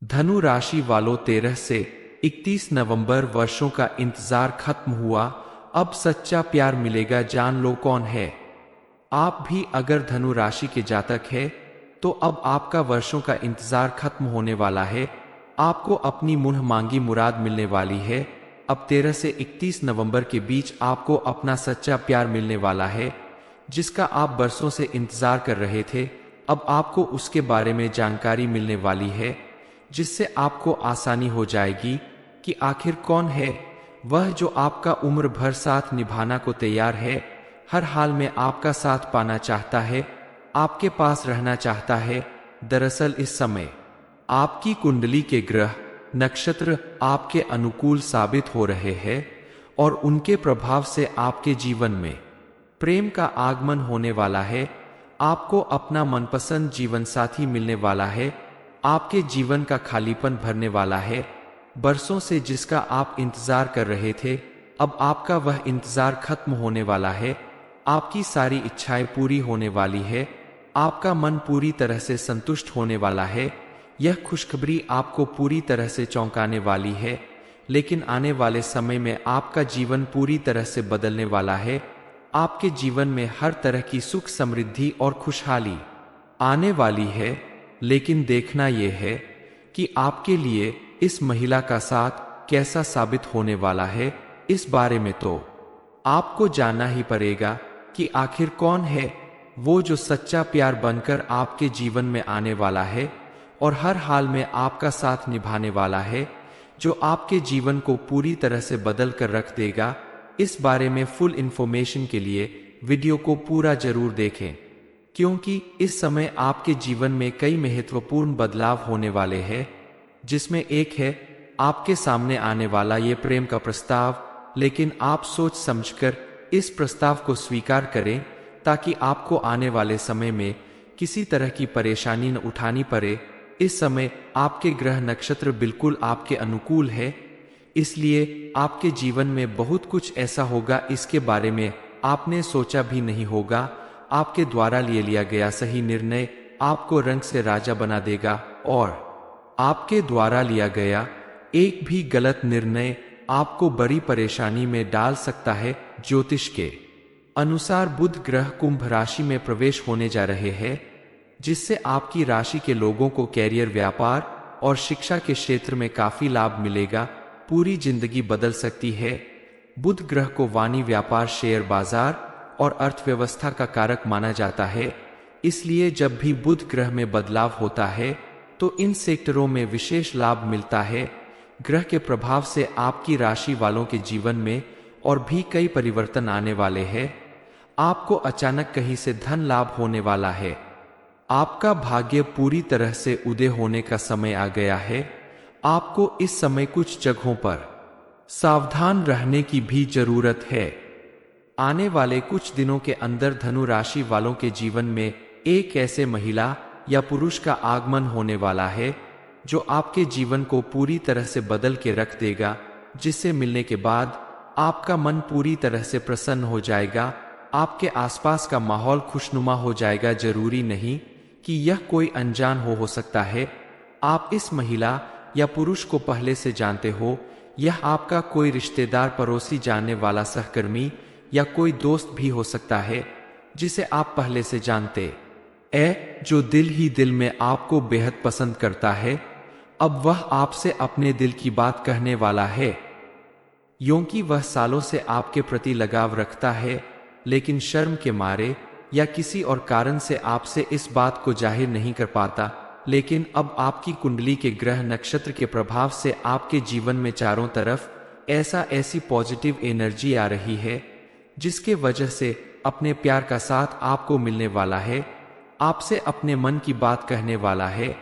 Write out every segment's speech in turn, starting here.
धनु राशि वालों 13 से 31 नवंबर वर्षों का इंतजार खत्म हुआ। अब सच्चा प्यार मिलेगा, जान लो कौन है। आप भी अगर धनु राशि के जातक है तो अब आपका वर्षों का इंतजार खत्म होने वाला है। आपको अपनी मुँह मांगी मुराद मिलने वाली है। अब 13 से 31 नवंबर के बीच आपको अपना सच्चा प्यार मिलने वाला है, जिसका आप बरसों से इंतजार कर रहे थे। अब आपको उसके बारे में जानकारी मिलने वाली है, जिससे आपको आसानी हो जाएगी कि आखिर कौन है वह जो आपका उम्र भर साथ निभाना को तैयार है, हर हाल में आपका साथ पाना चाहता है, आपके पास रहना चाहता है। दरअसल इस समय आपकी कुंडली के ग्रह नक्षत्र आपके अनुकूल साबित हो रहे हैं और उनके प्रभाव से आपके जीवन में प्रेम का आगमन होने वाला है। आपको अपना मनपसंद जीवन साथी मिलने वाला है। आपके जीवन का खालीपन भरने वाला है। बरसों से जिसका आप इंतजार कर रहे थे, अब आपका वह इंतजार खत्म होने वाला है। आपकी सारी इच्छाएं पूरी होने वाली है। आपका मन पूरी तरह से संतुष्ट होने वाला है। यह खुशखबरी आपको पूरी तरह से चौंकाने वाली है, लेकिन आने वाले समय में आपका जीवन पूरी तरह से बदलने वाला है। आपके जीवन में हर तरह की सुख समृद्धि और खुशहाली आने वाली है, लेकिन देखना यह है कि आपके लिए इस महिला का साथ कैसा साबित होने वाला है। इस बारे में तो आपको जानना ही पड़ेगा कि आखिर कौन है वो जो सच्चा प्यार बनकर आपके जीवन में आने वाला है और हर हाल में आपका साथ निभाने वाला है, जो आपके जीवन को पूरी तरह से बदल कर रख देगा। इस बारे में फुल इंफॉर्मेशन के लिए वीडियो को पूरा जरूर देखें, क्योंकि इस समय आपके जीवन में कई महत्वपूर्ण बदलाव होने वाले हैं, जिसमें एक है आपके सामने आने वाला ये प्रेम का प्रस्ताव। लेकिन आप सोच समझकर इस प्रस्ताव को स्वीकार करें, ताकि आपको आने वाले समय में किसी तरह की परेशानी न उठानी पड़े। इस समय आपके ग्रह नक्षत्र बिल्कुल आपके अनुकूल है, इसलिए आपके जीवन में बहुत कुछ ऐसा होगा इसके बारे में आपने सोचा भी नहीं होगा। आपके द्वारा लिया गया सही निर्णय आपको रंग से राजा बना देगा और आपके द्वारा लिया गया एक भी गलत निर्णय आपको बड़ी परेशानी में डाल सकता है। ज्योतिष के अनुसार बुध ग्रह कुंभ राशि में प्रवेश होने जा रहे हैं, जिससे आपकी राशि के लोगों को कैरियर, व्यापार और शिक्षा के क्षेत्र में काफी लाभ मिलेगा। पूरी जिंदगी बदल सकती है। बुध ग्रह को वाणी, व्यापार, शेयर बाजार और अर्थव्यवस्था का कारक माना जाता है, इसलिए जब भी बुध ग्रह में बदलाव होता है तो इन सेक्टरों में विशेष लाभ मिलता है। ग्रह के प्रभाव से आपकी राशि वालों के जीवन में और भी कई परिवर्तन आने वाले हैं। आपको अचानक कहीं से धन लाभ होने वाला है। आपका भाग्य पूरी तरह से उदय होने का समय आ गया है। आपको इस समय कुछ जगहों पर सावधान रहने की भी जरूरत है। आने वाले कुछ दिनों के अंदर धनु राशि वालों के जीवन में एक ऐसे महिला या पुरुष का आगमन होने वाला है, जो आपके जीवन को पूरी तरह से बदल के रख देगा, जिससे मिलने के बाद आपका मन पूरी तरह से प्रसन्न हो जाएगा। आपके आसपास का माहौल खुशनुमा हो जाएगा। जरूरी नहीं कि यह कोई अनजान हो सकता है। आप इस महिला या पुरुष को पहले से जानते हो। यह आपका कोई रिश्तेदार, पड़ोसी, जानने वाला, सहकर्मी या कोई दोस्त भी हो सकता है, जिसे आप पहले से जानते जो दिल ही दिल में आपको बेहद पसंद करता है। अब वह आपसे अपने दिल की बात कहने वाला है, क्योंकि वह सालों से आपके प्रति लगाव रखता है, लेकिन शर्म के मारे या किसी और कारण से आपसे इस बात को जाहिर नहीं कर पाता। लेकिन अब आपकी कुंडली के ग्रह नक्षत्र के प्रभाव से आपके जीवन में चारों तरफ ऐसी पॉजिटिव एनर्जी आ रही है, जिसके वजह से अपने प्यार का साथ आपको मिलने वाला है। आपसे अपने मन की बात कहने वाला है,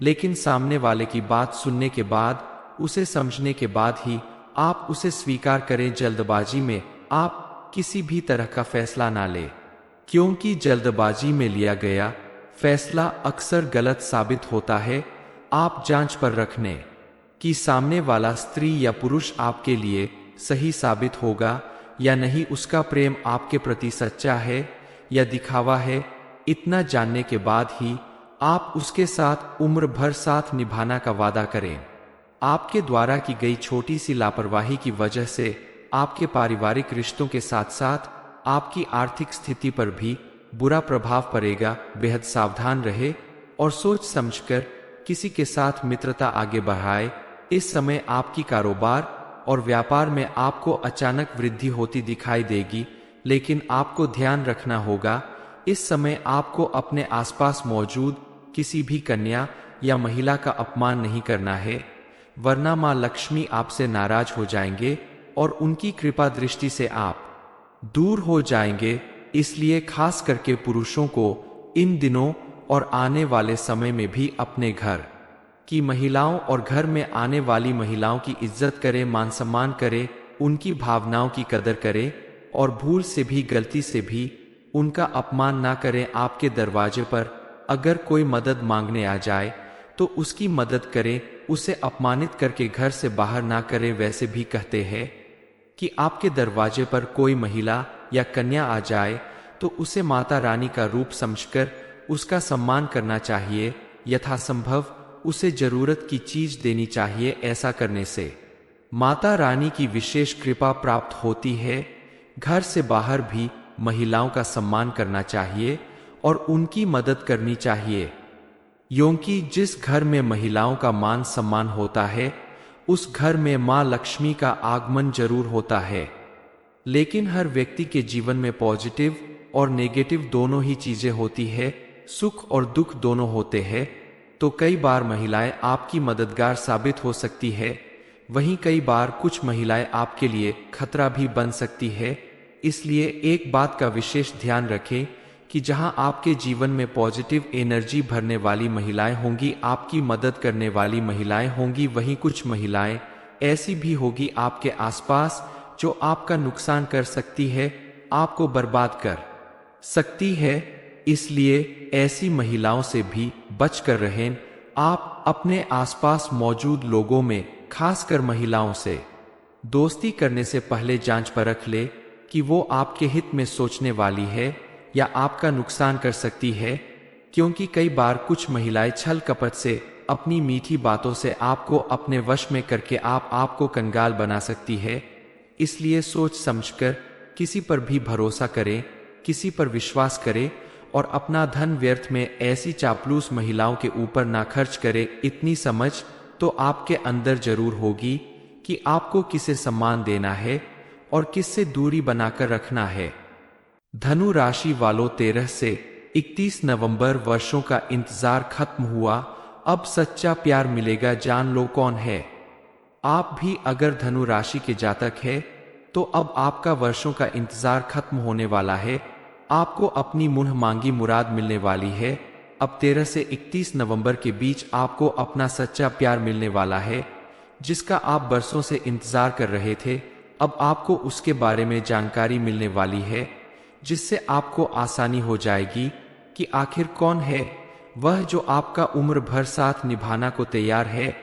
लेकिन सामने वाले की बात सुनने के बाद, उसे समझने के बाद ही आप उसे स्वीकार करें। जल्दबाजी में आप किसी भी तरह का फैसला ना लें, क्योंकि जल्दबाजी में लिया गया फैसला अक्सर गलत साबित होता है। आप जांच पर रखने कि सामने वाला स्त्री या पुरुष आपके लिए सही साबित होगा या नहीं, उसका प्रेम आपके प्रति सच्चा है या दिखावा है। इतना जानने के बाद ही आप उसके साथ उम्र भर साथ निभाना का वादा करें। आपके द्वारा की गई छोटी सी लापरवाही की वजह से आपके पारिवारिक रिश्तों के साथ साथ आपकी आर्थिक स्थिति पर भी बुरा प्रभाव पड़ेगा। बेहद सावधान रहे और सोच समझकर किसी के साथ मित्रता आगे बढ़ाए। इस समय आपकी कारोबार और व्यापार में आपको अचानक वृद्धि होती दिखाई देगी, लेकिन आपको ध्यान रखना होगा इस समय आपको अपने आसपास मौजूद किसी भी कन्या या महिला का अपमान नहीं करना है, वरना मां लक्ष्मी आपसे नाराज हो जाएंगे और उनकी कृपा दृष्टि से आप दूर हो जाएंगे। इसलिए खास करके पुरुषों को इन दिनों और आने वाले समय में भी अपने घर की महिलाओं और घर में आने वाली महिलाओं की इज्जत करें, मान सम्मान करें, उनकी भावनाओं की कदर करें और भूल से भी गलती से भी उनका अपमान ना करें। आपके दरवाजे पर अगर कोई मदद मांगने आ जाए तो उसकी मदद करें, उसे अपमानित करके घर से बाहर ना करें। वैसे भी कहते हैं कि आपके दरवाजे पर कोई महिला या कन्या आ जाए तो उसे माता रानी का रूप समझकर उसका सम्मान करना चाहिए। यथासंभव उसे जरूरत की चीज देनी चाहिए। ऐसा करने से माता रानी की विशेष कृपा प्राप्त होती है। घर से बाहर भी महिलाओं का सम्मान करना चाहिए और उनकी मदद करनी चाहिए, क्योंकि जिस घर में महिलाओं का मान सम्मान होता है उस घर में मां लक्ष्मी का आगमन जरूर होता है। लेकिन हर व्यक्ति के जीवन में पॉजिटिव और नेगेटिव दोनों ही चीजें होती है, सुख और दुख दोनों होते हैं। तो कई बार महिलाएं आपकी मददगार साबित हो सकती है, वहीं कई बार कुछ महिलाएं आपके लिए खतरा भी बन सकती है। इसलिए एक बात का विशेष ध्यान रखें कि जहां आपके जीवन में पॉजिटिव एनर्जी भरने वाली महिलाएं होंगी, आपकी मदद करने वाली महिलाएं होंगी, वहीं कुछ महिलाएं ऐसी भी होगी आपके आसपास जो आपका नुकसान कर सकती है, आपको बर्बाद कर सकती है। इसलिए ऐसी महिलाओं से भी बचकर रहें। आप अपने आसपास मौजूद लोगों में खासकर महिलाओं से दोस्ती करने से पहले जांच परख ले कि वो आपके हित में सोचने वाली है या आपका नुकसान कर सकती है, क्योंकि कई बार कुछ महिलाएं छल कपट से अपनी मीठी बातों से आपको अपने वश में करके आपको कंगाल बना सकती है। इसलिए सोच समझकर किसी पर भी भरोसा करें, किसी पर विश्वास करें और अपना धन व्यर्थ में ऐसी चापलूस महिलाओं के ऊपर ना खर्च करें। इतनी समझ तो आपके अंदर जरूर होगी कि आपको किसे सम्मान देना है और किससे दूरी बनाकर रखना है। धनु राशि वालों 13 से 31 नवंबर वर्षों का इंतजार खत्म हुआ, अब सच्चा प्यार मिलेगा, जान लो कौन है। आप भी अगर धनु राशि के जातक है तो अब आपका वर्षों का इंतजार खत्म होने वाला है। आपको अपनी मुंह मांगी मुराद मिलने वाली है। अब 13 से 31 नवंबर के बीच आपको अपना सच्चा प्यार मिलने वाला है, जिसका आप बरसों से इंतजार कर रहे थे। अब आपको उसके बारे में जानकारी मिलने वाली है, जिससे आपको आसानी हो जाएगी कि आखिर कौन है वह जो आपका उम्र भर साथ निभाना को तैयार है,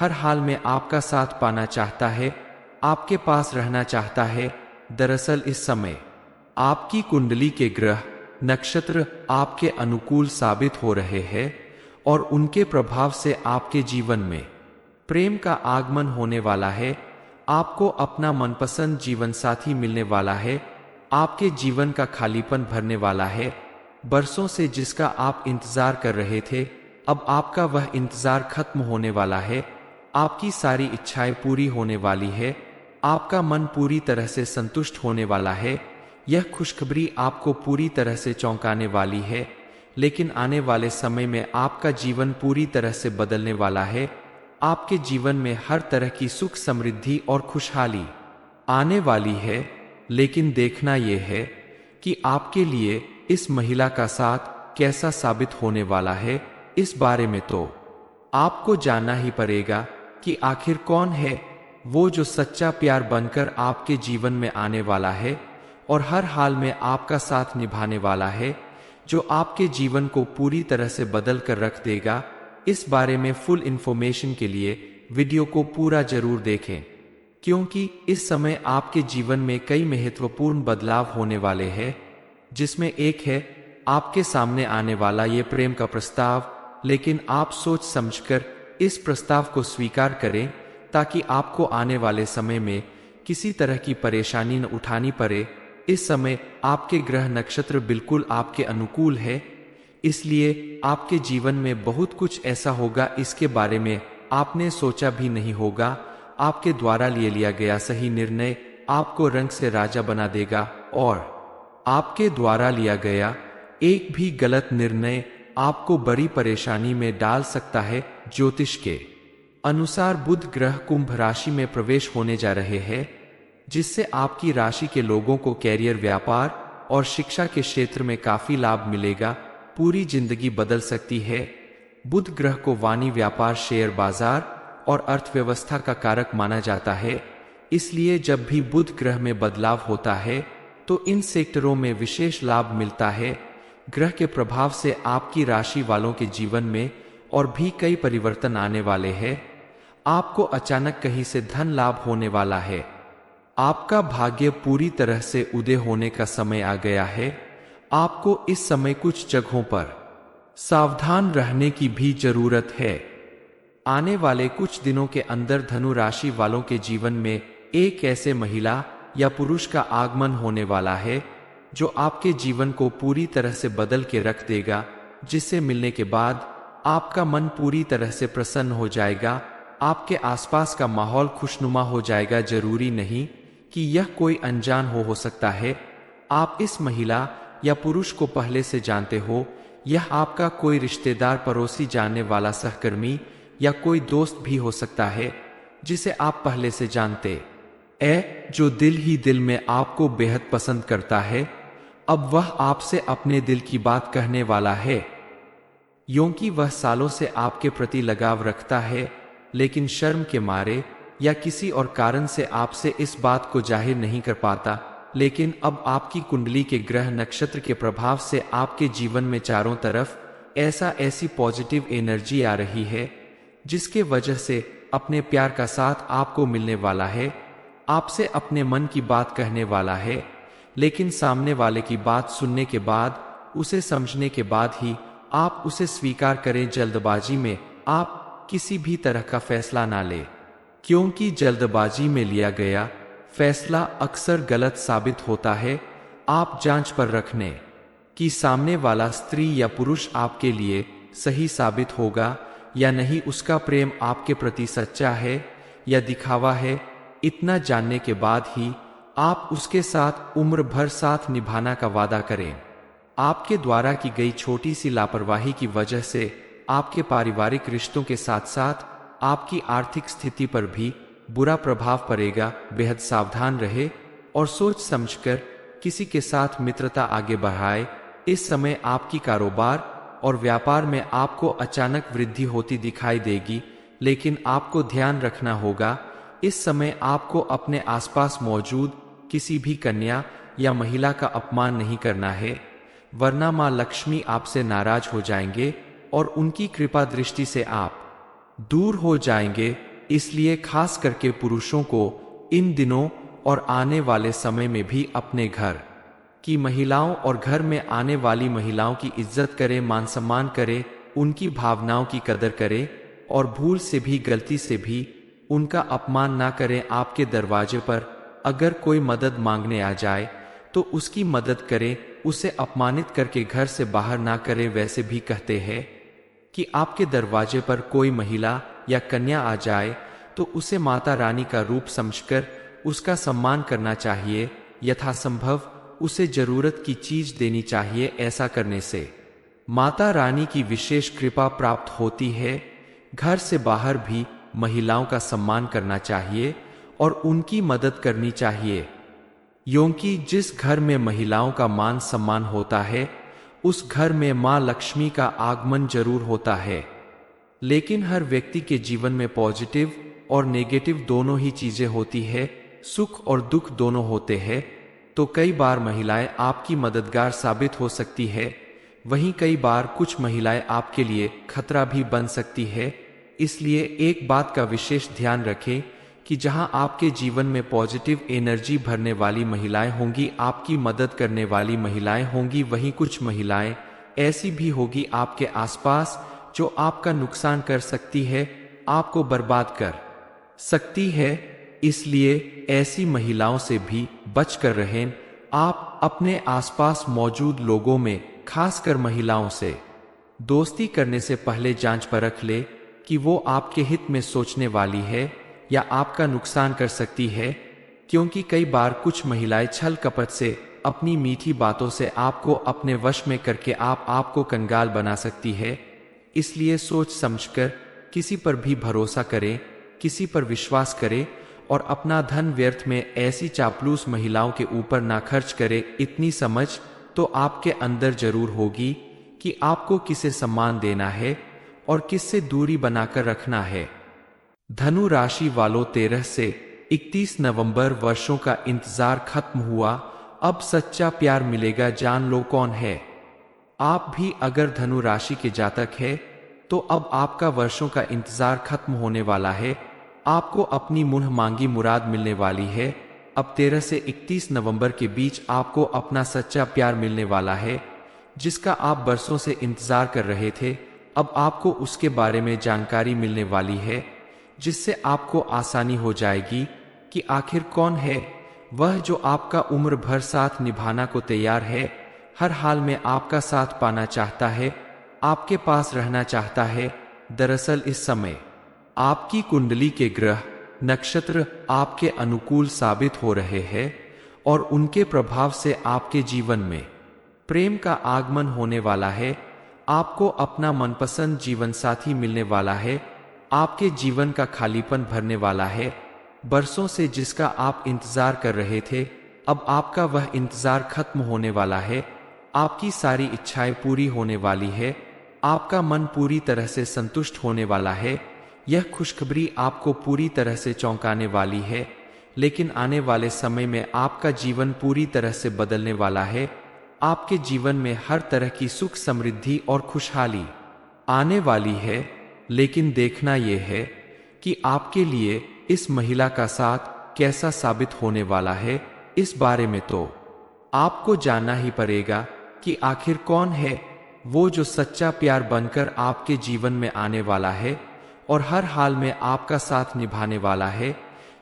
हर हाल में आपका साथ पाना चाहता है, आपके पास रहना चाहता है। दरअसल इस समय आपकी कुंडली के ग्रह नक्षत्र आपके अनुकूल साबित हो रहे हैं और उनके प्रभाव से आपके जीवन में प्रेम का आगमन होने वाला है। आपको अपना मनपसंद जीवन साथी मिलने वाला है। आपके जीवन का खालीपन भरने वाला है। बरसों से जिसका आप इंतजार कर रहे थे, अब आपका वह इंतजार खत्म होने वाला है। आपकी सारी इच्छाएं पूरी होने वाली है। आपका मन पूरी तरह से संतुष्ट होने वाला है। यह खुशखबरी आपको पूरी तरह से चौंकाने वाली है, लेकिन आने वाले समय में आपका जीवन पूरी तरह से बदलने वाला है। आपके जीवन में हर तरह की सुख समृद्धि और खुशहाली आने वाली है, लेकिन देखना यह है कि आपके लिए इस महिला का साथ कैसा साबित होने वाला है। इस बारे में तो आपको जानना ही पड़ेगा कि आखिर कौन है वो जो सच्चा प्यार बनकर आपके जीवन में आने वाला है और हर हाल में आपका साथ निभाने वाला है, जो आपके जीवन को पूरी तरह से बदल कर रख देगा। इस बारे में फुल इंफॉर्मेशन के लिए वीडियो को पूरा जरूर देखें, क्योंकि इस समय आपके जीवन में कई महत्वपूर्ण बदलाव होने वाले हैं, जिसमें एक है आपके सामने आने वाला ये प्रेम का प्रस्ताव, लेकिन आप सोच समझकर इस प्रस्ताव को स्वीकार करें ताकि आपको आने वाले समय में किसी तरह की परेशानी न उठानी पड़े। इस समय आपके ग्रह नक्षत्र बिल्कुल आपके अनुकूल है, इसलिए आपके जीवन में बहुत कुछ ऐसा होगा इसके बारे में आपने सोचा भी नहीं होगा। आपके द्वारा लिया गया सही निर्णय आपको रंग से राजा बना देगा और आपके द्वारा लिया गया एक भी गलत निर्णय आपको बड़ी परेशानी में डाल सकता है। ज्योतिष के अनुसार बुध ग्रह कुंभ राशि में प्रवेश होने जा रहे हैं, जिससे आपकी राशि के लोगों को कैरियर, व्यापार और शिक्षा के क्षेत्र में काफी लाभ मिलेगा। पूरी जिंदगी बदल सकती है। बुध ग्रह को वाणी, व्यापार, शेयर बाजार और अर्थव्यवस्था का कारक माना जाता है, इसलिए जब भी बुध ग्रह में बदलाव होता है तो इन सेक्टरों में विशेष लाभ मिलता है। ग्रह के प्रभाव से आपकी राशि वालों के जीवन में और भी कई परिवर्तन आने वाले हैं। आपको अचानक कहीं से धन लाभ होने वाला है। आपका भाग्य पूरी तरह से उदय होने का समय आ गया है। आपको इस समय कुछ जगहों पर सावधान रहने की भी जरूरत है। आने वाले कुछ दिनों के अंदर धनु राशि वालों के जीवन में एक ऐसे महिला या पुरुष का आगमन होने वाला है जो आपके जीवन को पूरी तरह से बदल के रख देगा, जिससे मिलने के बाद आपका मन पूरी तरह से प्रसन्न हो जाएगा। आपके आसपास का माहौल खुशनुमा हो जाएगा। जरूरी नहीं कि यह कोई अनजान हो सकता है। आप इस महिला या पुरुष को पहले से जानते हो। यह आपका कोई रिश्तेदार, पड़ोसी, जानने वाला, सहकर्मी या कोई दोस्त भी हो सकता है जिसे आप पहले से जानते जो दिल ही दिल में आपको बेहद पसंद करता है। अब वह आपसे अपने दिल की बात कहने वाला है, क्योंकि वह सालों से आपके प्रति लगाव रखता है, लेकिन शर्म के मारे या किसी और कारण से आपसे इस बात को जाहिर नहीं कर पाता। लेकिन अब आपकी कुंडली के ग्रह नक्षत्र के प्रभाव से आपके जीवन में चारों तरफ ऐसी पॉजिटिव एनर्जी आ रही है, जिसके वजह से अपने प्यार का साथ आपको मिलने वाला है। आपसे अपने मन की बात कहने वाला है, लेकिन सामने वाले की बात सुनने के बाद, उसे समझने के बाद ही आप उसे स्वीकार करें। जल्दबाजी में आप किसी भी तरह का फैसला ना लें, क्योंकि जल्दबाजी में लिया गया फैसला अक्सर गलत साबित होता है। आप जांच पर रखने कि सामने वाला स्त्री या पुरुष आपके लिए सही साबित होगा या नहीं, उसका प्रेम आपके प्रति सच्चा है या दिखावा है। इतना जानने के बाद ही आप उसके साथ उम्र भर साथ निभाना का वादा करें। आपके द्वारा की गई छोटी सी लापरवाही की वजह से आपके पारिवारिक रिश्तों के साथ साथ आपकी आर्थिक स्थिति पर भी बुरा प्रभाव पड़ेगा। बेहद सावधान रहे और सोच समझकर किसी के साथ मित्रता आगे बढ़ाए। इस समय आपकी कारोबार और व्यापार में आपको अचानक वृद्धि होती दिखाई देगी, लेकिन आपको ध्यान रखना होगा, इस समय आपको अपने आसपास मौजूद किसी भी कन्या या महिला का अपमान नहीं करना है, वरना मां लक्ष्मी आपसे नाराज हो जाएंगे और उनकी कृपा दृष्टि से आप दूर हो जाएंगे। इसलिए खास करके पुरुषों को इन दिनों और आने वाले समय में भी अपने घर की महिलाओं और घर में आने वाली महिलाओं की इज्जत करें, मान सम्मान करें, उनकी भावनाओं की कदर करें और भूल से भी, गलती से भी उनका अपमान ना करें। आपके दरवाजे पर अगर कोई मदद मांगने आ जाए तो उसकी मदद करें, उसे अपमानित करके घर से बाहर ना करें। वैसे भी कहते हैं कि आपके दरवाजे पर कोई महिला या कन्या आ जाए तो उसे माता रानी का रूप समझकर उसका सम्मान करना चाहिए। यथासंभव उसे जरूरत की चीज देनी चाहिए। ऐसा करने से माता रानी की विशेष कृपा प्राप्त होती है। घर से बाहर भी महिलाओं का सम्मान करना चाहिए और उनकी मदद करनी चाहिए, क्योंकि जिस घर में महिलाओं का मान सम्मान होता है उस घर में मां लक्ष्मी का आगमन जरूर होता है। लेकिन हर व्यक्ति के जीवन में पॉजिटिव और नेगेटिव दोनों ही चीजें होती है, सुख और दुख दोनों होते हैं। तो कई बार महिलाएं आपकी मददगार साबित हो सकती है, वहीं कई बार कुछ महिलाएं आपके लिए खतरा भी बन सकती है। इसलिए एक बात का विशेष ध्यान रखें कि जहां आपके जीवन में पॉजिटिव एनर्जी भरने वाली महिलाएं होंगी, आपकी मदद करने वाली महिलाएं होंगी, वहीं कुछ महिलाएं ऐसी भी होगी आपके आसपास जो आपका नुकसान कर सकती है, आपको बर्बाद कर सकती है। इसलिए ऐसी महिलाओं से भी बच कर रहें। आप अपने आसपास मौजूद लोगों में, खासकर महिलाओं से दोस्ती करने से पहले जांच परख ले कि वो आपके हित में सोचने वाली है या आपका नुकसान कर सकती है, क्योंकि कई बार कुछ महिलाएं छल कपट से, अपनी मीठी बातों से आपको अपने वश में करके आपको कंगाल बना सकती है। इसलिए सोच समझकर किसी पर भी भरोसा करें, किसी पर विश्वास करें और अपना धन व्यर्थ में ऐसी चापलूस महिलाओं के ऊपर ना खर्च करें। इतनी समझ तो आपके अंदर जरूर होगी कि आपको किसे सम्मान देना है और किससे दूरी बनाकर रखना है। धनु राशि वालों, 13 से 31 नवंबर वर्षों का इंतजार खत्म हुआ, अब सच्चा प्यार मिलेगा, जान लो कौन है। आप भी अगर धनु राशि के जातक है तो अब आपका वर्षों का इंतजार खत्म होने वाला है। आपको अपनी मुंह मांगी मुराद मिलने वाली है। अब 13 से 31 नवंबर के बीच आपको अपना सच्चा प्यार मिलने वाला है, जिसका आप बरसों से इंतजार कर रहे थे। अब आपको उसके बारे में जानकारी मिलने वाली है, जिससे आपको आसानी हो जाएगी कि आखिर कौन है वह जो आपका उम्र भर साथ निभाना को तैयार है, हर हाल में आपका साथ पाना चाहता है, आपके पास रहना चाहता है। दरअसल इस समय आपकी कुंडली के ग्रह, नक्षत्र आपके अनुकूल साबित हो रहे हैं और उनके प्रभाव से आपके जीवन में प्रेम का आगमन होने वाला है। आपको अपना मनपसंद जीवन साथी मिलने वाला है। आपके जीवन का खालीपन भरने वाला है। बरसों से जिसका आप इंतजार कर रहे थे, अब आपका वह इंतजार खत्म होने वाला है। आपकी सारी इच्छाएं पूरी होने वाली है। आपका मन पूरी तरह से संतुष्ट होने वाला है। यह खुशखबरी आपको पूरी तरह से चौंकाने वाली है, लेकिन आने वाले समय में आपका जीवन पूरी तरह से बदलने वाला है। आपके जीवन में हर तरह की सुख, समृद्धि और खुशहाली आने वाली है। लेकिन देखना यह है कि आपके लिए इस महिला का साथ कैसा साबित होने वाला है। इस बारे में तो आपको जानना ही पड़ेगा कि आखिर कौन है वो जो सच्चा प्यार बनकर आपके जीवन में आने वाला है और हर हाल में आपका साथ निभाने वाला है,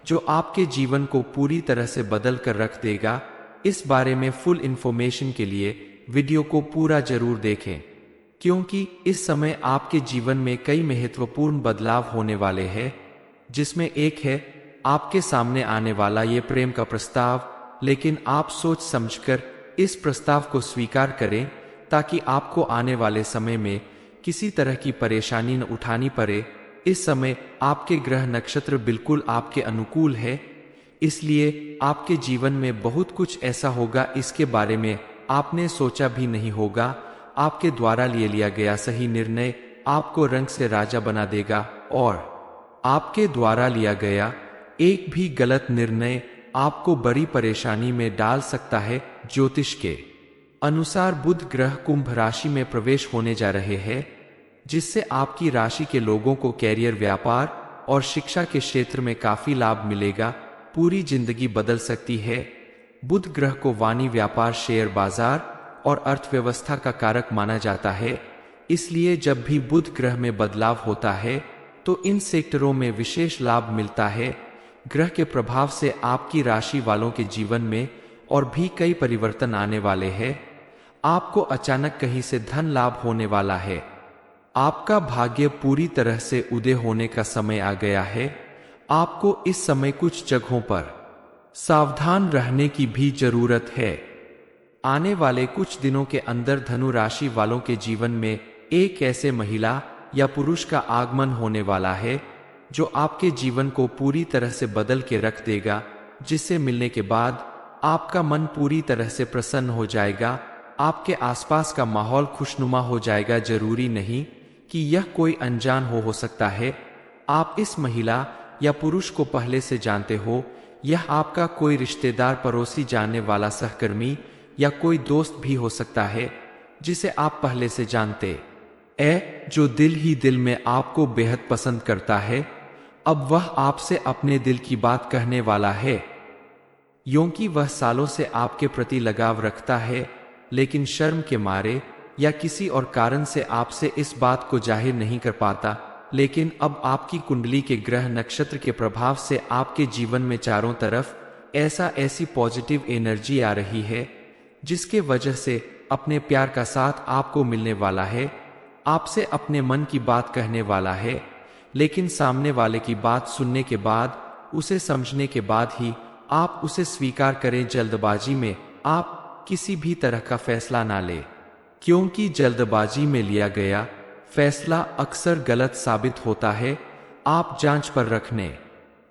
जो आपके जीवन को पूरी तरह से बदल कर रख देगा। इस बारे में फुल इंफॉर्मेशन के लिए वीडियो को पूरा जरूर देखें, क्योंकि इस समय आपके जीवन में कई महत्वपूर्ण बदलाव होने वाले हैं, जिसमें एक है आपके सामने आने वाला ये प्रेम का प्रस्ताव। लेकिन आप सोच समझकर इस प्रस्ताव को स्वीकार करें, ताकि आपको आने वाले समय में किसी तरह की परेशानी न उठानी पड़े। इस समय आपके ग्रह नक्षत्र बिल्कुल आपके अनुकूल है, इसलिए आपके जीवन में बहुत कुछ ऐसा होगा इसके बारे में आपने सोचा भी नहीं होगा। आपके द्वारा लिया गया सही निर्णय आपको रंग से राजा बना देगा और आपके द्वारा लिया गया एक भी गलत निर्णय आपको बड़ी परेशानी में डाल सकता है। ज्योतिष के अनुसार बुध ग्रह कुंभ राशि में प्रवेश होने जा रहे हैं, जिससे आपकी राशि के लोगों को कैरियर, व्यापार और शिक्षा के क्षेत्र में काफी लाभ मिलेगा। पूरी जिंदगी बदल सकती है। बुध ग्रह को वाणी, व्यापार, शेयर बाजार और अर्थव्यवस्था का कारक माना जाता है। इसलिए जब भी बुध ग्रह में बदलाव होता है तो इन सेक्टरों में विशेष लाभ मिलता है। ग्रह के प्रभाव से आपकी राशि वालों के जीवन में और भी कई परिवर्तन आने वाले हैं। आपको अचानक कहीं से धन लाभ होने वाला है। आपका भाग्य पूरी तरह से उदय होने का समय आ गया है। आपको इस समय कुछ जगहों पर सावधान रहने की भी जरूरत है। आने वाले कुछ दिनों के अंदर धनु राशि वालों के जीवन में एक ऐसे महिला या पुरुष का आगमन होने वाला है जो आपके जीवन को पूरी तरह से बदल के रख देगा, जिससे मिलने के बाद आपका मन पूरी तरह से प्रसन्न हो जाएगा। आपके आसपास का माहौल खुशनुमा हो जाएगा। जरूरी नहीं कि यह कोई अनजान हो सकता है। आप इस महिला या पुरुष को पहले से जानते हो। यह आपका कोई रिश्तेदार, पड़ोसी, जानने वाला, सहकर्मी या कोई दोस्त भी हो सकता है जिसे आप पहले से जानते जो दिल ही दिल में आपको बेहद पसंद करता है। अब वह आपसे अपने दिल की बात कहने वाला है, क्योंकि वह सालों से आपके प्रति लगाव रखता है, लेकिन शर्म के मारे या किसी और कारण से आपसे इस बात को जाहिर नहीं कर पाता, लेकिन अब आपकी कुंडली के ग्रह नक्षत्र के प्रभाव से आपके जीवन में चारों तरफ ऐसी पॉजिटिव एनर्जी आ रही है, जिसके वजह से अपने प्यार का साथ आपको मिलने वाला है, आपसे अपने मन की बात कहने वाला है। लेकिन सामने वाले की बात सुनने के बाद, उसे समझने के बाद ही आप उसे स्वीकार करें। जल्दबाजी में आप किसी भी तरह का फैसला ना लें, क्योंकि जल्दबाजी में लिया गया फैसला अक्सर गलत साबित होता है। आप जांच पर रखने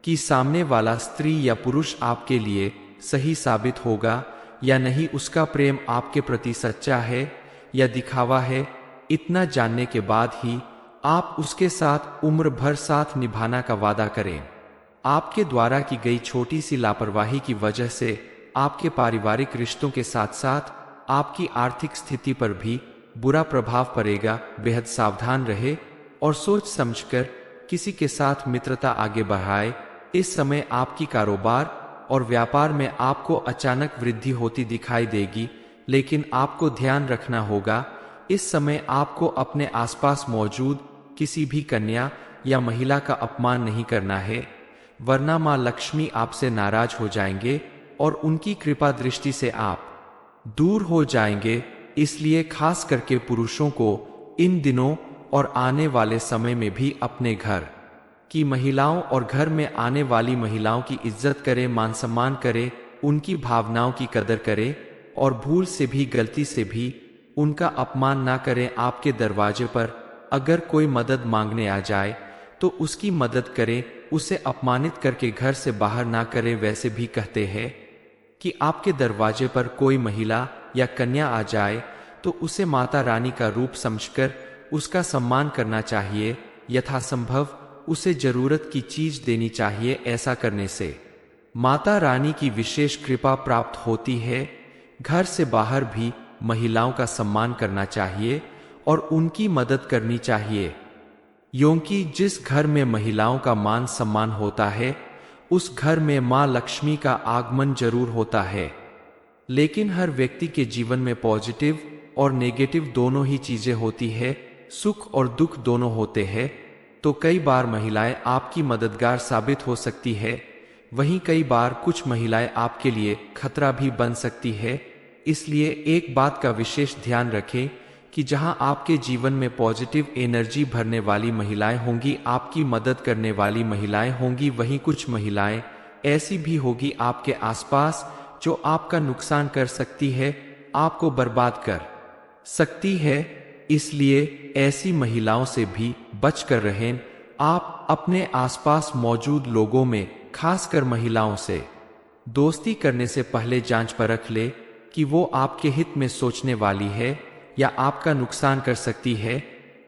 कि सामने वाला स्त्री या पुरुष आपके लिए सही साबित होगा या नहीं, उसका प्रेम आपके प्रति सच्चा है या दिखावा है। इतना जानने के बाद ही आप उसके साथ उम्र भर साथ निभाना का वादा करें। आपके द्वारा की गई छोटी सी लापरवाही की वजह से आपके पारिवारिक रिश्तों के साथ साथ आपकी आर्थिक स्थिति पर भी बुरा प्रभाव पड़ेगा। बेहद सावधान रहे और सोच समझकर किसी के साथ मित्रता आगे बढ़ाए। इस समय आपकी कारोबार और व्यापार में आपको अचानक वृद्धि होती दिखाई देगी, लेकिन आपको ध्यान रखना होगा, इस समय आपको अपने आसपास मौजूद किसी भी कन्या या महिला का अपमान नहीं करना है, वरना मां लक्ष्मी आपसे नाराज हो जाएंगे और उनकी कृपा दृष्टि से आप दूर हो जाएंगे। इसलिए खास करके पुरुषों को इन दिनों और आने वाले समय में भी अपने घर की महिलाओं और घर में आने वाली महिलाओं की इज्जत करें, मान सम्मान करें, उनकी भावनाओं की कदर करें और भूल से भी गलती से भी उनका अपमान ना करें। आपके दरवाजे पर अगर कोई मदद मांगने आ जाए तो उसकी मदद करें, उसे अपमानित करके घर से बाहर ना करें। वैसे भी कहते हैं कि आपके दरवाजे पर कोई महिला या कन्या आ जाए तो उसे माता रानी का रूप समझकर उसका सम्मान करना चाहिए। यथासंभव उसे जरूरत की चीज देनी चाहिए। ऐसा करने से माता रानी की विशेष कृपा प्राप्त होती है। घर से बाहर भी महिलाओं का सम्मान करना चाहिए और उनकी मदद करनी चाहिए, क्योंकि जिस घर में महिलाओं का मान सम्मान होता है उस घर में मां लक्ष्मी का आगमन जरूर होता है। लेकिन हर व्यक्ति के जीवन में पॉजिटिव और नेगेटिव दोनों ही चीजें होती है, सुख और दुख दोनों होते हैं। तो कई बार महिलाएं आपकी मददगार साबित हो सकती है, वहीं कई बार कुछ महिलाएं आपके लिए खतरा भी बन सकती है। इसलिए एक बात का विशेष ध्यान रखें कि जहां आपके जीवन में पॉजिटिव एनर्जी भरने वाली महिलाएं होंगी, आपकी मदद करने वाली महिलाएं होंगी, वहीं कुछ महिलाएं ऐसी भी होगी आपके आसपास जो आपका नुकसान कर सकती है, आपको बर्बाद कर सकती है। इसलिए ऐसी महिलाओं से भी बचकर रहें। आप अपने आसपास मौजूद लोगों में, खासकर महिलाओं से दोस्ती करने से पहले जांच परख ले कि वो आपके हित में सोचने वाली है या आपका नुकसान कर सकती है,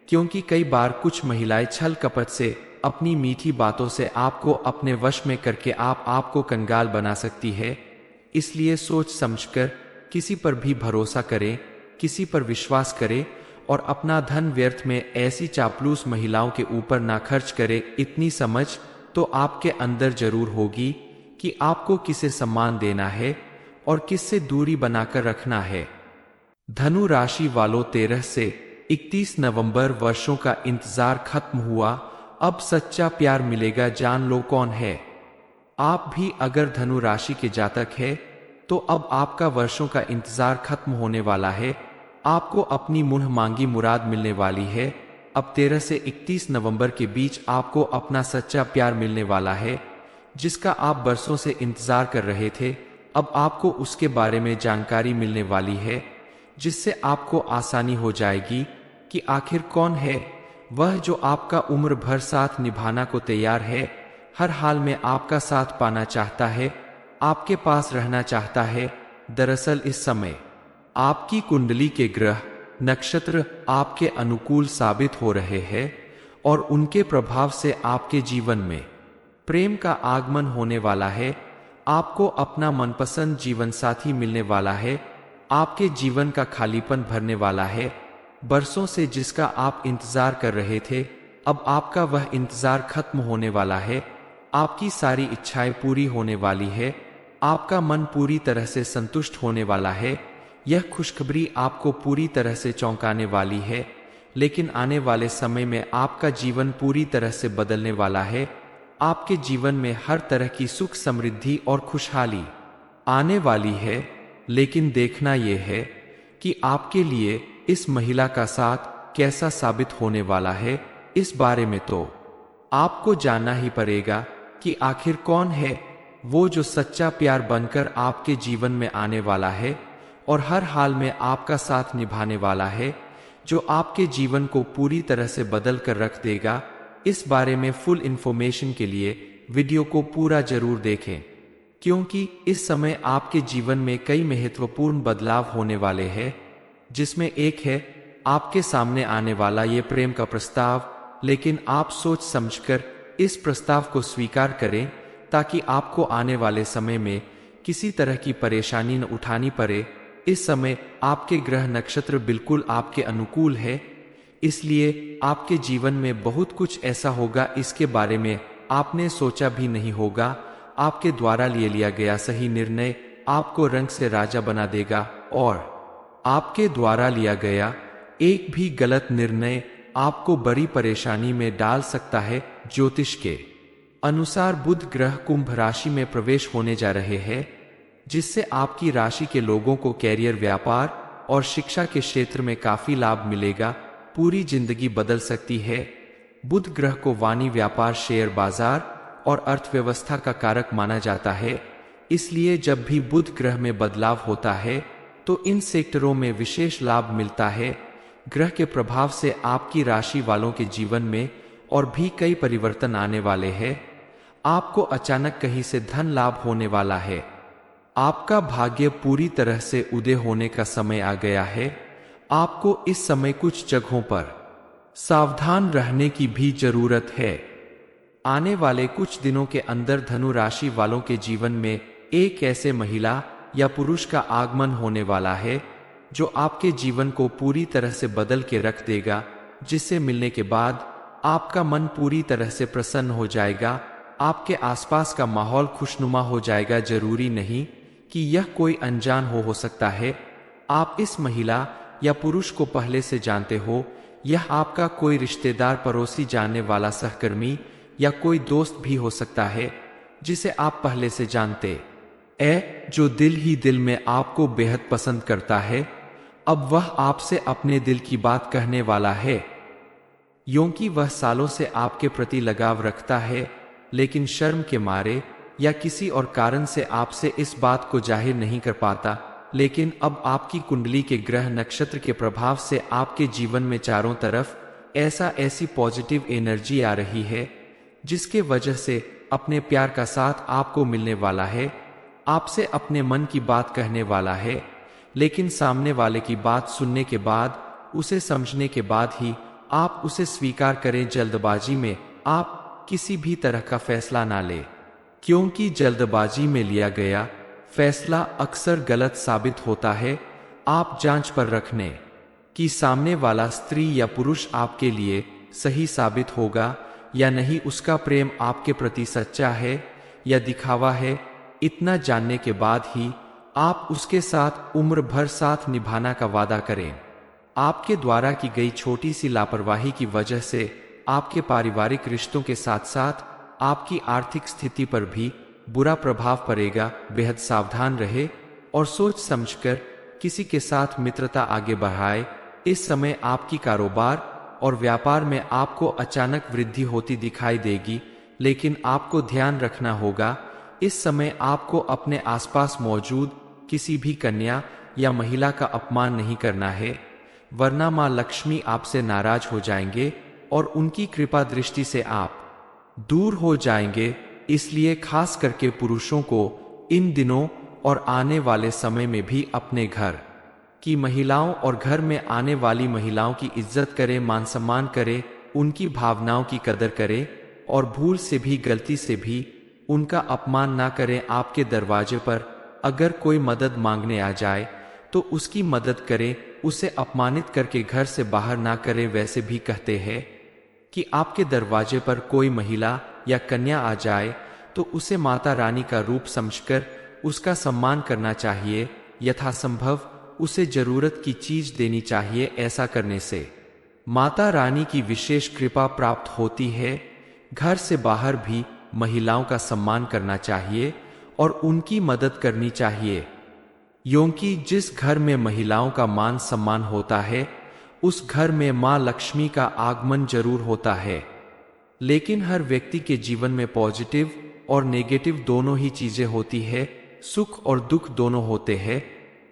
क्योंकि कई बार कुछ महिलाएं छल कपट से, अपनी मीठी बातों से आपको अपने वश में करके आपको कंगाल बना सकती है। इसलिए सोच समझकर किसी पर भी भरोसा करें, किसी पर विश्वास करें और अपना धन व्यर्थ में ऐसी चापलूस महिलाओं के ऊपर ना खर्च करें। इतनी समझ तो आपके अंदर जरूर होगी कि आपको किसे सम्मान देना है और किससे दूरी बनाकर रखना है। धनु राशि वालों, 13 से 31 नवंबर वर्षों का इंतजार खत्म हुआ, अब सच्चा प्यार मिलेगा। जान लो कौन है। आप भी अगर धनु राशि के जातक है तो अब आपका वर्षों का इंतजार खत्म होने वाला है। आपको अपनी मुंह मांगी मुराद मिलने वाली है। अब 13 से 31 नवंबर के बीच आपको अपना सच्चा प्यार मिलने वाला है, जिसका आप बरसों से इंतजार कर रहे थे। अब आपको उसके बारे में जानकारी मिलने वाली है, जिससे आपको आसानी हो जाएगी कि आखिर कौन है वह जो आपका उम्र भर साथ निभाना को तैयार है, हर हाल में आपका साथ पाना चाहता है, आपके पास रहना चाहता है। दरअसल इस समय आपकी कुंडली के ग्रह नक्षत्र आपके अनुकूल साबित हो रहे हैं और उनके प्रभाव से आपके जीवन में प्रेम का आगमन होने वाला है। आपको अपना मनपसंद जीवन साथी मिलने वाला है। आपके जीवन का खालीपन भरने वाला है। बरसों से जिसका आप इंतजार कर रहे थे, अब आपका वह इंतजार खत्म होने वाला है। आपकी सारी इच्छाएं पूरी होने वाली है। आपका मन पूरी तरह से संतुष्ट होने वाला है, यह खुशखबरी आपको पूरी तरह से चौंकाने वाली है, लेकिन आने वाले समय में आपका जीवन पूरी तरह से बदलने वाला है। आपके जीवन में हर तरह की सुख, समृद्धि और खुशहाली आने वाली है। लेकिन देखना यह है कि आपके लिए इस महिला का साथ कैसा साबित होने वाला है। इस बारे में तो आपको जानना ही पड़ेगा कि आखिर कौन है वो जो सच्चा प्यार बनकर आपके जीवन में आने वाला है और हर हाल में आपका साथ निभाने वाला है, जो आपके जीवन को पूरी तरह से बदल कर रख देगा। इस बारे में फुल इंफॉर्मेशन के लिए वीडियो को पूरा जरूर देखें, क्योंकि इस समय आपके जीवन में कई महत्वपूर्ण बदलाव होने वाले हैं, जिसमें एक है आपके सामने आने वाला ये प्रेम का प्रस्ताव। लेकिन आप सोच समझकर इस प्रस्ताव को स्वीकार करें, ताकि आपको आने वाले समय में किसी तरह की परेशानी न उठानी पड़े। इस समय आपके ग्रह नक्षत्र बिल्कुल आपके अनुकूल है, इसलिए आपके जीवन में बहुत कुछ ऐसा होगा इसके बारे में आपने सोचा भी नहीं होगा। आपके द्वारा लिया गया सही निर्णय आपको रंग से राजा बना देगा, और आपके द्वारा लिया गया एक भी गलत निर्णय आपको बड़ी परेशानी में डाल सकता है। ज्योतिष के अनुसार बुध ग्रह कुंभ राशि में प्रवेश होने जा रहे हैं, जिससे आपकी राशि के लोगों को कैरियर, व्यापार और शिक्षा के क्षेत्र में काफी लाभ मिलेगा। पूरी जिंदगी बदल सकती है। बुध ग्रह को वाणी, व्यापार, शेयर बाजार और अर्थव्यवस्था का कारक माना जाता है, इसलिए जब भी बुध ग्रह में बदलाव होता है तो इन सेक्टरों में विशेष लाभ मिलता है। ग्रह के प्रभाव से आपकी राशि वालों के जीवन में और भी कई परिवर्तन आने वाले हैं। आपको अचानक कहीं से धन लाभ होने वाला है। आपका भाग्य पूरी तरह से उदय होने का समय आ गया है। आपको इस समय कुछ जगहों पर सावधान रहने की भी जरूरत है। आने वाले कुछ दिनों के अंदर धनु राशि वालों के जीवन में एक ऐसे महिला या पुरुष का आगमन होने वाला है जो आपके जीवन को पूरी तरह से बदल के रख देगा, जिससे मिलने के बाद आपका मन पूरी तरह से प्रसन्न हो जाएगा। आपके आसपास का माहौल खुशनुमा हो जाएगा। जरूरी नहीं कि यह कोई अनजान हो सकता है। आप इस महिला या पुरुष को पहले से जानते हो। यह आपका कोई रिश्तेदार, पड़ोसी, जानने वाला, सहकर्मी या कोई दोस्त भी हो सकता है जिसे आप पहले से जानते जो दिल ही दिल में आपको बेहद पसंद करता है। अब वह आपसे अपने दिल की बात कहने वाला है, क्योंकि वह सालों से आपके प्रति लगाव रखता है, लेकिन शर्म के मारे या किसी और कारण से आपसे इस बात को जाहिर नहीं कर पाता। लेकिन अब आपकी कुंडली के ग्रह नक्षत्र के प्रभाव से आपके जीवन में चारों तरफ ऐसी पॉजिटिव एनर्जी आ रही है, जिसके वजह से अपने प्यार का साथ आपको मिलने वाला है। आपसे अपने मन की बात कहने वाला है, लेकिन सामने वाले की बात सुनने के बाद, उसे समझने के बाद ही आप उसे स्वीकार करें। जल्दबाजी में आप किसी भी तरह का फैसला ना लें, क्योंकि जल्दबाजी में लिया गया फैसला अक्सर गलत साबित होता है। आप जांच पर रखने कि सामने वाला स्त्री या पुरुष आपके लिए सही साबित होगा या नहीं, उसका प्रेम आपके प्रति सच्चा है या दिखावा है। इतना जानने के बाद ही आप उसके साथ उम्र भर साथ निभाना का वादा करें। आपके द्वारा की गई छोटी सी लापरवाही की वजह से आपके पारिवारिक रिश्तों के साथ साथ आपकी आर्थिक स्थिति पर भी बुरा प्रभाव पड़ेगा। बेहद सावधान रहे और सोच समझकर किसी के साथ मित्रता आगे बढ़ाए। इस समय आपकी कारोबार और व्यापार में आपको अचानक वृद्धि होती दिखाई देगी, लेकिन आपको ध्यान रखना होगा, इस समय आपको अपने आसपास मौजूद किसी भी कन्या या महिला का अपमान नहीं करना है, वरना मां लक्ष्मी आपसे नाराज हो जाएंगे और उनकी कृपा दृष्टि से आप दूर हो जाएंगे। इसलिए खास करके पुरुषों को इन दिनों और आने वाले समय में भी अपने घर की महिलाओं और घर में आने वाली महिलाओं की इज्जत करें, मान सम्मान करें, उनकी भावनाओं की कदर करें और भूल से भी, गलती से भी उनका अपमान ना करें। आपके दरवाजे पर अगर कोई मदद मांगने आ जाए तो उसकी मदद करें, उसे अपमानित करके घर से बाहर ना करें। वैसे भी कहते हैं कि आपके दरवाजे पर कोई महिला या कन्या आ जाए तो उसे माता रानी का रूप समझकर उसका सम्मान करना चाहिए। यथासंभव उसे जरूरत की चीज देनी चाहिए। ऐसा करने से माता रानी की विशेष कृपा प्राप्त होती है। घर से बाहर भी महिलाओं का सम्मान करना चाहिए और उनकी मदद करनी चाहिए, क्योंकि जिस घर में महिलाओं का मान सम्मान होता है उस घर में मां लक्ष्मी का आगमन जरूर होता है। लेकिन हर व्यक्ति के जीवन में पॉजिटिव और नेगेटिव दोनों ही चीजें होती है, सुख और दुख दोनों होते हैं।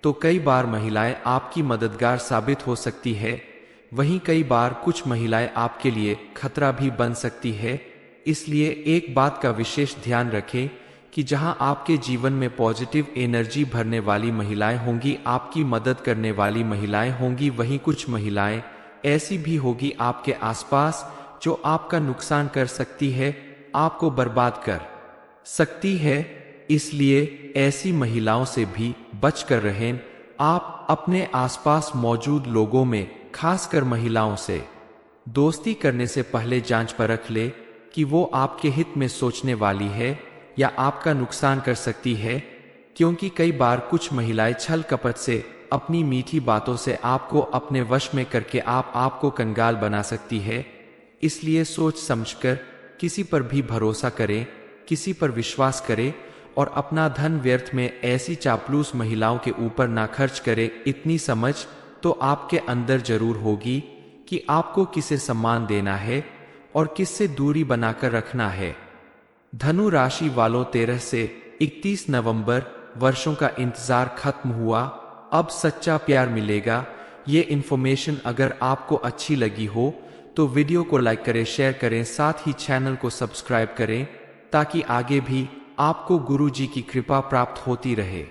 तो कई बार महिलाएं आपकी मददगार साबित हो सकती है, वहीं कई बार कुछ महिलाएं आपके लिए खतरा भी बन सकती है। इसलिए एक बात का विशेष ध्यान रखें कि जहां आपके जीवन में पॉजिटिव एनर्जी भरने वाली महिलाएं होंगी, आपकी मदद करने वाली महिलाएं होंगी, वहीं कुछ महिलाएं ऐसी भी होगी आपके आसपास जो आपका नुकसान कर सकती है, आपको बर्बाद कर सकती है। इसलिए ऐसी महिलाओं से भी बचकर रहें। आप अपने आसपास मौजूद लोगों में, खासकर महिलाओं से दोस्ती करने से पहले जांच परख ले कि वो आपके हित में सोचने वाली है या आपका नुकसान कर सकती है, क्योंकि कई बार कुछ महिलाएं छल कपट से, अपनी मीठी बातों से आपको अपने वश में करके आपको कंगाल बना सकती है। इसलिए सोच समझकर किसी पर भी भरोसा करें, किसी पर विश्वास करें और अपना धन व्यर्थ में ऐसी चापलूस महिलाओं के ऊपर ना खर्च करें। इतनी समझ तो आपके अंदर जरूर होगी कि आपको किसे सम्मान देना है और किससे दूरी बनाकर रखना है। धनु राशि वालों, 13 से 31 नवंबर वर्षों का इंतजार खत्म हुआ, अब सच्चा प्यार मिलेगा। ये इन्फॉर्मेशन अगर आपको अच्छी लगी हो तो वीडियो को लाइक करें, शेयर करें, साथ ही चैनल को सब्सक्राइब करें ताकि आगे भी आपको गुरु जी की कृपा प्राप्त होती रहे।